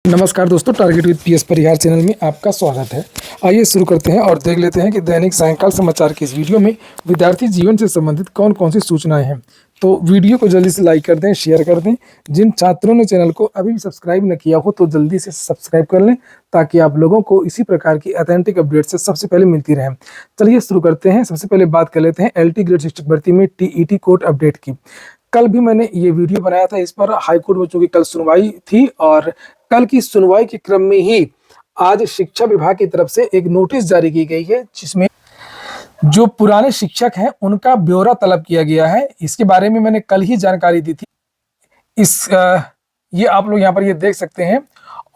नमस्कार दोस्तों, target with PS Parihar channel में आपका स्वागत है। आइए शुरू करते हैं और देख लेते हैं कि दैनिक सायंकाल समाचार के इस वीडियो में विद्यार्थी जीवन से संबंधित कौन कौन सी सूचनाएं हैं। तो वीडियो को जल्दी से लाइक कर दें, शेयर कर दें। जिन छात्रों ने चैनल को अभी भी सब्सक्राइब न किया हो तो जल्दी से सब्सक्राइब कर लें, ताकि आप लोगों को इसी प्रकार की ऑथेंटिक अपडेट से सबसे पहले मिलती रहे। चलिए शुरू करते हैं। सबसे पहले बात कर लेते हैं एलटी ग्रेड शिक्षक भर्ती में टीईटी कोड अपडेट की। कल भी मैंने ये वीडियो बनाया था इस पर। हाईकोर्ट में चूंकि कल सुनवाई थी और कल की सुनवाई के क्रम में ही आज शिक्षा विभाग की तरफ से एक नोटिस जारी की गई है, जिसमें जो पुराने शिक्षक हैं उनका ब्यौरा तलब किया गया है। इसके बारे में मैंने कल ही जानकारी दी थी। ये आप लोग यहाँ पर ये देख सकते हैं।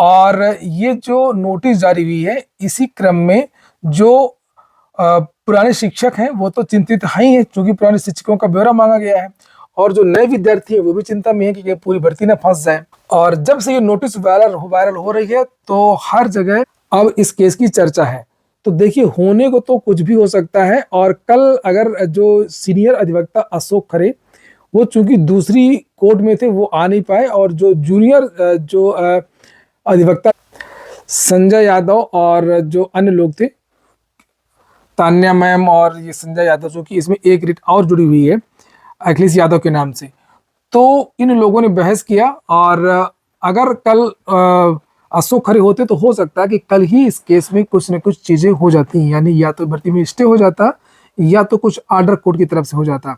और ये जो नोटिस जारी हुई है, इसी क्रम में जो पुराने शिक्षक हैं वो तो चिंतित हैं, क्योंकि पुराने शिक्षकों का ब्यौरा मांगा गया है। और जो नए विद्यार्थी हैं वो भी चिंता में है कि पूरी भर्ती ना फंस जाए। और जब से ये नोटिस वायरल हो रही है तो हर जगह अब इस केस की चर्चा है। तो देखिए, होने को तो कुछ भी हो सकता है। और कल अगर जो सीनियर अधिवक्ता अशोक खरे, वो चूंकि दूसरी कोर्ट में थे, वो आ नहीं पाए, और जो जूनियर जो अधिवक्ता संजय यादव और जो अन्य लोग थे, तान्या मैम और ये संजय यादव, जो कि इसमें एक रिट और जुड़ी हुई है अखिलेश यादव के नाम से, तो इन लोगों ने बहस किया। और अगर कल अशोक खरे होते तो हो सकता है कि कल ही इस केस में कुछ न कुछ चीजें हो जाती हैं, यानी या तो भर्ती में स्टे हो जाता या तो कुछ आर्डर कोर्ट की तरफ से हो जाता।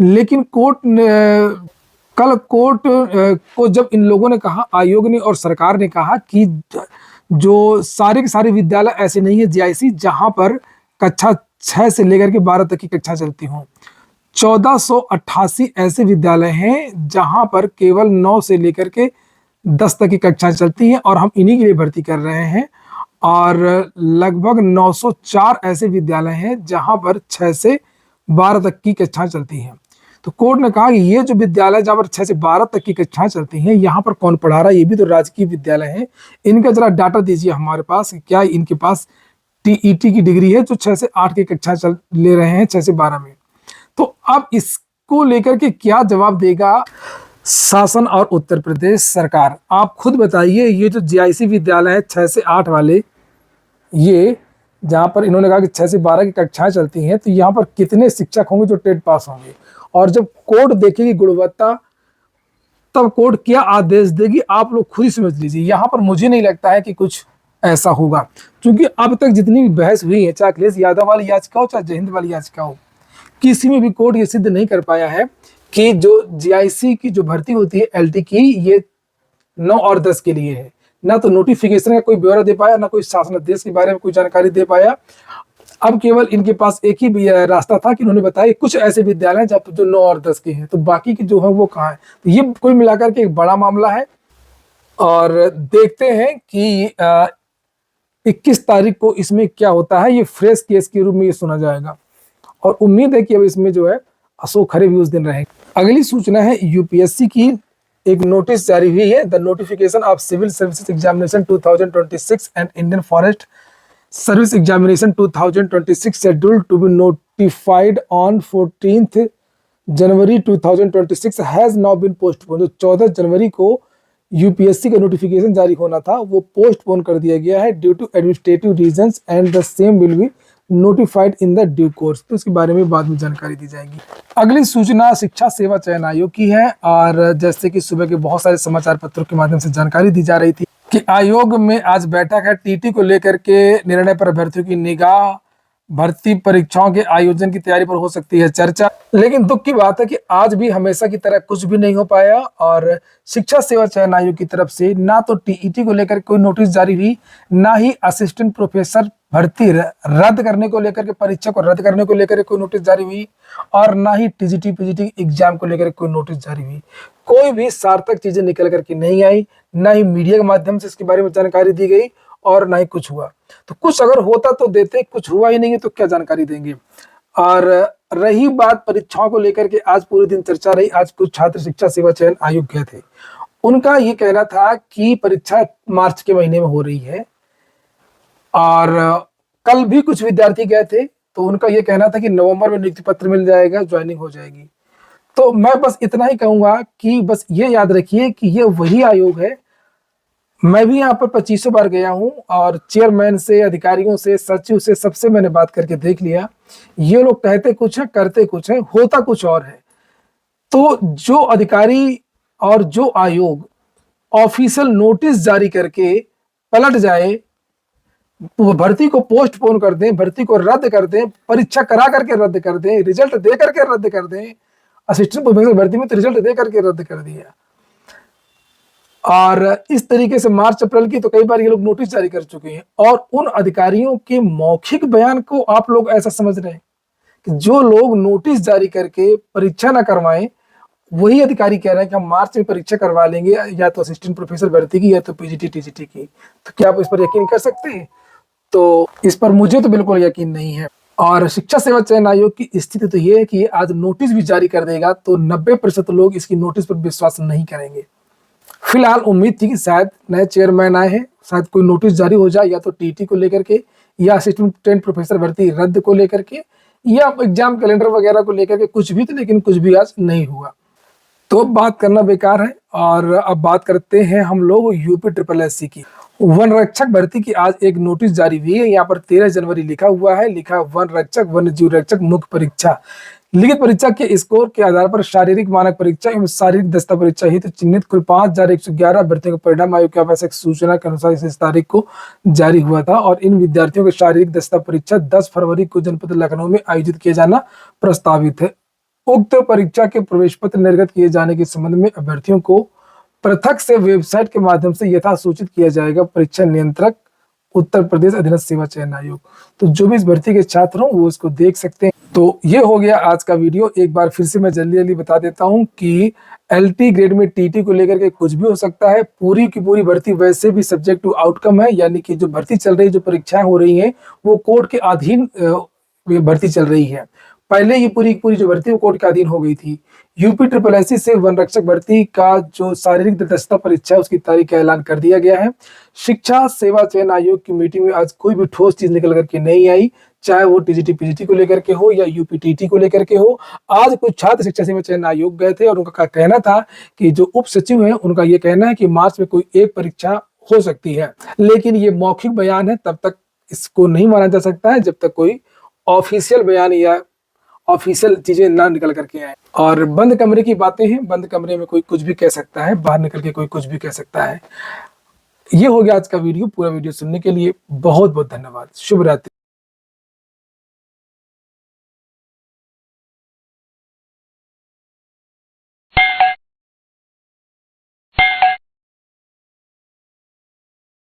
लेकिन कल कोर्ट को जब इन लोगों ने कहा, आयोग ने और सरकार ने कहा कि जो सारे के सारे विद्यालय ऐसे नहीं है जीआईसी जहां पर कक्षा 6 से लेकर के 12 तक की कक्षा चलती हों। 1488 ऐसे विद्यालय हैं जहां पर केवल 9 से लेकर के 10 तक की कक्षा चलती हैं, और हम इन्हीं के लिए भर्ती कर रहे हैं। और लगभग 904 ऐसे विद्यालय हैं जहां पर 6 से 12 तक की कक्षाएं चलती हैं। तो कोर्ट ने कहा कि ये जो विद्यालय जहां पर 6 से 12 तक की कक्षाएं चलती हैं, यहाँ पर कौन पढ़ा रहा है? ये भी तो राजकीय विद्यालय है। इनका जरा डाटा दीजिए हमारे पास, क्या इनके पास टीईटी की डिग्री है जो 6 से 8 की कक्षा ले रहे हैं 6 से 12 में। तो अब इसको लेकर के क्या जवाब देगा शासन और उत्तर प्रदेश सरकार? आप खुद बताइए। ये जो जीआईसी विद्यालय है 6 से 8 वाले, ये जहां पर इन्होंने कहा कि 6 से 12 की कक्षाएं चलती हैं, तो यहाँ पर कितने शिक्षक होंगे जो टेट पास होंगे? और जब कोर्ट देखेगी गुणवत्ता, तब कोर्ट क्या आदेश देगी, आप लोग खुद ही समझ लीजिए। यहाँ पर मुझे नहीं लगता है कि कुछ ऐसा होगा, क्योंकि अब तक जितनी भी बहस हुई है, चाहे अखिलेश यादव वाली याचिका हो चाहे जय हिंद वाली याचिका हो, किसी में भी कोर्ट ये सिद्ध नहीं कर पाया है कि जो जीआईसी की जो भर्ती होती है एलटी की, ये 9 और 10 के लिए है। ना तो नोटिफिकेशन का कोई ब्यौरा दे पाया, ना कोई शासनादेश के बारे में कोई जानकारी दे पाया। अब केवल इनके पास एक ही रास्ता था कि उन्होंने बताया कुछ ऐसे विद्यालय जब जो 9 और 10 के हैं, तो बाकी की जो है वो कहाँ है? तो ये कुल मिलाकर के एक बड़ा मामला है। और देखते हैं कि 21 तारीख को इसमें क्या होता है। ये फ्रेश केस के रूप में ये सुना जाएगा, और उम्मीद है कि अब इसमें जो है अशोक खरे भी उस दिन रहेंगे। अगली सूचना है यूपीएससी की। एक नोटिस जारी हुई है, the notification of civil services examination 2026 and Indian forest service examination 2026 scheduled to be notified on 14 January 2026 has now been postpone. जो 14 जनवरी को यूपीएससी का नोटिफिकेशन जारी होना था, वो पोस्टपोन कर दिया गया है due to administrative reasons, and the same will be notified in the due course. तो इसके बारे में बाद में जानकारी दी जाएगी। अगली सूचना शिक्षा सेवा चयन आयोग की है। और जैसे कि सुबह के बहुत सारे समाचार पत्रों के माध्यम से जानकारी दी जा रही थी कि आयोग में आज बैठक है। टीटी को लेकर के निर्णय पर अभ्यर्थियों की निगाह, भर्ती परीक्षाओं के आयोजन की तैयारी पर हो सकती है चर्चा। लेकिन दुख की बात है कि आज भी हमेशा की तरह कुछ भी नहीं हो पाया, और शिक्षा सेवा चयन आयोग की तरफ से ना तो टीईटी को लेकर कोई नोटिस जारी हुई, ना ही असिस्टेंट प्रोफेसर भर्ती रद्द करने को लेकर के, परीक्षा को रद्द करने को लेकर कोई नोटिस जारी हुई, और ना ही टीजीटी पीजीटी एग्जाम को लेकर कोई नोटिस जारी हुई। कोई भी सार्थक चीजें निकल करके नहीं आई, ना ही मीडिया के माध्यम से इसके बारे में जानकारी दी गई, और ना ही कुछ हुआ। तो कुछ अगर होता तो देते, कुछ हुआ ही नहीं है तो क्या जानकारी देंगे। और रही बात परीक्षाओं को लेकर के, आज पूरे दिन चर्चा रही। आज कुछ छात्र शिक्षा सेवा चयन आयोग गए थे, उनका ये कहना था कि परीक्षा मार्च के महीने में हो रही है। और कल भी कुछ विद्यार्थी गए थे, तो उनका ये कहना था कि नवंबर में नियुक्ति पत्र मिल जाएगा, ज्वाइनिंग हो जाएगी। तो मैं बस इतना ही कहूंगा कि बस ये याद रखिए कि ये वही आयोग है मैं भी यहाँ पर 2500 बार गया हूँ और चेयरमैन से, अधिकारियों से, सचिव से, सबसे मैंने बात करके देख लिया। ये लोग कहते कुछ है, करते कुछ है, होता कुछ और है। तो जो अधिकारी और जो आयोग ऑफिशियल नोटिस जारी करके पलट जाए, वो भर्ती को पोस्टपोन कर दें, भर्ती को रद्द कर दें, परीक्षा करा करके रद्द कर दें, रिजल्ट दे करके रद्द कर दें। असिस्टेंट प्रोफेसर भर्ती में तो रिजल्ट दे करके रद्द कर दिया। और इस तरीके से मार्च अप्रैल की तो कई बार ये लोग नोटिस जारी कर चुके हैं। और उन अधिकारियों के मौखिक बयान को आप लोग ऐसा समझ रहे हैं कि जो लोग नोटिस जारी करके परीक्षा ना करवाएं, वही अधिकारी कह रहे हैं कि हम मार्च में परीक्षा करवा लेंगे, या तो असिस्टेंट प्रोफेसर भर्ती की या तो पीजीटी टीजीटी की। तो क्या आप इस पर यकीन कर सकते हैं? तो इस पर मुझे तो बिल्कुल यकीन नहीं है। और शिक्षा सेवा चयन आयोग की स्थिति तो ये है कि आज नोटिस भी जारी कर देगा तो 90% लोग इसकी नोटिस पर विश्वास नहीं करेंगे। फिलहाल उम्मीद थी कि शायद नए चेयरमैन आए हैं, शायद कोई नोटिस जारी हो जाए, या तो टीटी को लेकर के, या असिस्टेंट प्रोफेसर भर्ती रद्द को लेकर के, या एग्जाम कैलेंडर वगैरह को लेकर के, कुछ भी। तो लेकिन कुछ भी आज नहीं हुआ। तो बात करना बेकार है। और अब बात करते हैं हम लोग यूपी ट्रिपल एससी की। वन रक्षक भर्ती की आज एक नोटिस जारी हुई है। यहाँ पर 13 जनवरी लिखा हुआ है, लिखा वन रक्षक, वन्य जीव रक्षक मुख्य परीक्षा। लिखित परीक्षा के स्कोर के आधार पर शारीरिक मानक परीक्षा एवं शारीरिक दस्ता परीक्षा हित चिन्हित कुल 5111 अभ्यर्थियों का परिणाम आयोग की आवश्यक सूचना के अनुसार इस तारीख को जारी हुआ था। और इन विद्यार्थियों की शारीरिक दस्ता परीक्षा 10 फरवरी को जनपद लखनऊ में आयोजित किया जाना प्रस्तावित है। उक्त परीक्षा के प्रवेश पत्र निर्गत किए जाने के संबंध में अभ्यर्थियों को पृथक से वेबसाइट के माध्यम से यथा सूचित किया जाएगा परीक्षा नियंत्रक उत्तर प्रदेश अधीनस्थ सेवा चयन आयोग। तो जो भी इस भर्ती के छात्र हों वो इसको देख सकते हैं। तो ये हो गया आज का वीडियो। एक बार फिर से मैं जल्दी जल्दी बता देता हूं कि एलटी ग्रेड में टीटी को लेकर के कुछ भी हो सकता है। पूरी की पूरी भर्ती वैसे भी सब्जेक्ट टू आउटकम है, यानी कि जो भर्ती चल रही है, जो परीक्षाएं हो रही हैं, वो कोर्ट के अधीन भर्ती चल रही है। पहले ये पूरी पूरी जो भर्ती वो कोर्ट के अधीन हो गई थी। यूपी ट्रिपल एससी से वन रक्षक भर्ती का जो शारीरिक दक्षता परीक्षा है उसकी तारीख का ऐलान कर दिया गया है। शिक्षा सेवा चयन आयोग की मीटिंग में आज कोई भी ठोस चीज निकल करके नहीं आई, चाहे वो टीजीटी पीजीटी को लेकर के हो या यूपीटीटी को लेकर के हो। आज कुछ छात्र शिक्षा सेवा चयन आयोग गए थे और उनका कहना था कि जो उप सचिव है उनका ये कहना है कि मार्च में कोई एक परीक्षा हो सकती है। लेकिन ये मौखिक बयान है, तब तक इसको नहीं माना जा सकता है जब तक कोई ऑफिशियल बयान या ऑफिशियल चीजें ना निकल करके आए। और बंद कमरे की बातें हैं, बंद कमरे में कोई कुछ भी कह सकता है, बाहर निकल के कोई कुछ भी कह सकता है। ये हो गया आज का वीडियो। पूरा वीडियो सुनने के लिए बहुत बहुत धन्यवाद। शुभ रात्रि।